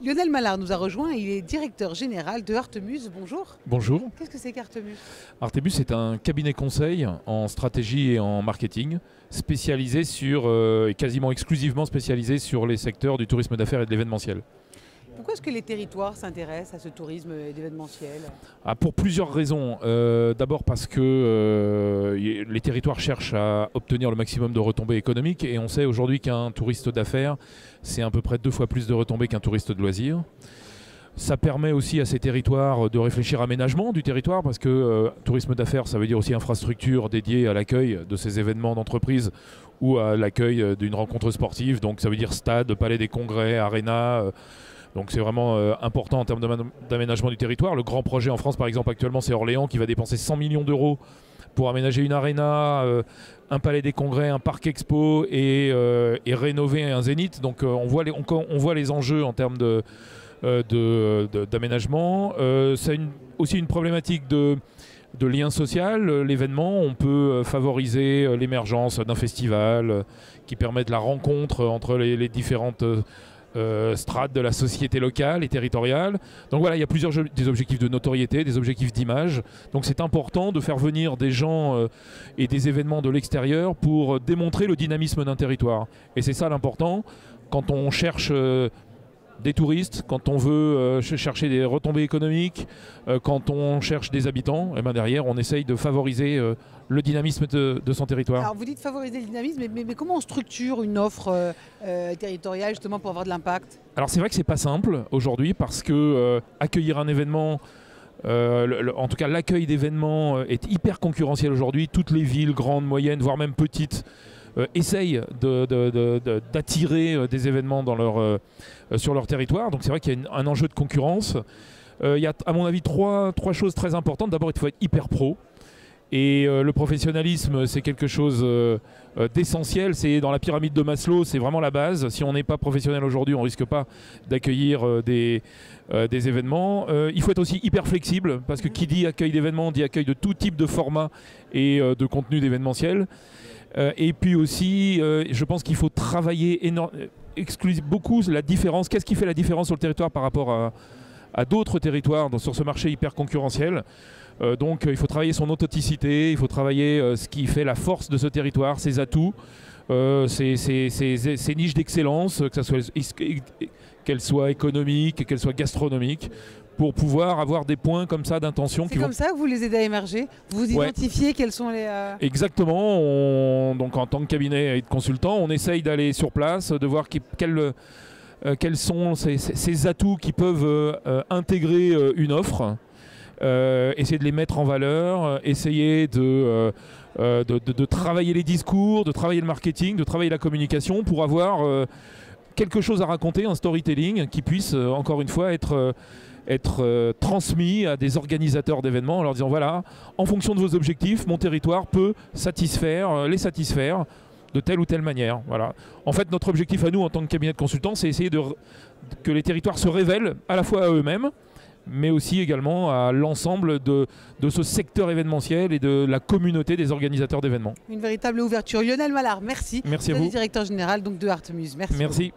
Lionel Mallard nous a rejoint, il est directeur général de Artemus. Bonjour. Bonjour. Qu'est-ce que c'est qu'Artemus? Artemus est un cabinet conseil en stratégie et en marketing spécialisé sur, et quasiment exclusivement spécialisé sur les secteurs du tourisme d'affaires et de l'événementiel. Pourquoi est-ce que les territoires s'intéressent à ce tourisme d'événementiel? Pour plusieurs raisons. D'abord parce que les territoires cherchent à obtenir le maximum de retombées économiques et on sait aujourd'hui qu'un touriste d'affaires, c'est à peu près 2 fois plus de retombées qu'un touriste de loisirs. Ça permet aussi à ces territoires de réfléchir à l'aménagement du territoire parce que tourisme d'affaires, ça veut dire aussi infrastructure dédiée à l'accueil de ces événements d'entreprise ou à l'accueil d'une rencontre sportive. Donc ça veut dire stade, palais des congrès, aréna. Donc c'est vraiment important en termes d'aménagement du territoire. Le grand projet en France, par exemple, actuellement, c'est Orléans qui va dépenser 100 millions d'euros pour aménager une aréna, un palais des congrès, un parc expo et rénover un zénith. Donc on voit les enjeux en termes d'aménagement. C'est aussi une problématique de lien social. L'événement, on peut favoriser l'émergence d'un festival qui permet de la rencontre entre les différentes strates de la société locale et territoriale. Donc voilà, il y a des objectifs de notoriété, des objectifs d'image. Donc c'est important de faire venir des gens et des événements de l'extérieur pour démontrer le dynamisme d'un territoire. Et c'est ça l'important. Quand on cherche des touristes, quand on veut chercher des retombées économiques, quand on cherche des habitants, et ben derrière on essaye de favoriser le dynamisme de son territoire. Alors vous dites favoriser le dynamisme, mais comment on structure une offre territoriale justement pour avoir de l'impact? Alors c'est vrai que c'est pas simple aujourd'hui parce que accueillir un événement, en tout cas l'accueil d'événements est hyper concurrentiel aujourd'hui. Toutes les villes, grandes, moyennes, voire même petites, essayent d'attirer des événements sur leur territoire. Donc c'est vrai qu'il y a un enjeu de concurrence. Il y a à mon avis trois choses très importantes. D'abord, il faut être hyper pro. Et le professionnalisme, c'est quelque chose d'essentiel. C'est dans la pyramide de Maslow, c'est vraiment la base. Si on n'est pas professionnel aujourd'hui, on ne risque pas d'accueillir des événements. Il faut être aussi hyper flexible, parce que qui dit accueil d'événements, dit accueil de tout type de format et de contenu d'événementiel. Et puis aussi, je pense qu'il faut travailler beaucoup la différence. Qu'est-ce qui fait la différence sur le territoire par rapport à d'autres territoires sur ce marché hyper concurrentiel? Donc il faut travailler son authenticité, il faut travailler ce qui fait la force de ce territoire, ses atouts, ses niches d'excellence, qu'elles soient économiques, qu'elles soient gastronomiques, pour pouvoir avoir des points comme ça d'intention. C'est comme ça que vous les aidez à émerger? Vous identifiez quels sont les... Exactement. Donc en tant que cabinet et de consultant, on essaye d'aller sur place, de voir quels sont ces atouts qui peuvent intégrer une offre. Essayer de les mettre en valeur, essayer de travailler les discours, de travailler le marketing, de travailler la communication pour avoir quelque chose à raconter, un storytelling qui puisse encore une fois être transmis à des organisateurs d'événements en leur disant voilà, en fonction de vos objectifs, mon territoire peut les satisfaire de telle ou telle manière. Voilà. En fait, notre objectif à nous en tant que cabinet de consultants, c'est essayer que les territoires se révèlent à la fois à eux-mêmes, mais aussi également à l'ensemble de ce secteur événementiel et de la communauté des organisateurs d'événements. Une véritable ouverture. Lionel Mallard, merci. Merci à vous. Directeur général donc, de Artemus. Merci. Merci.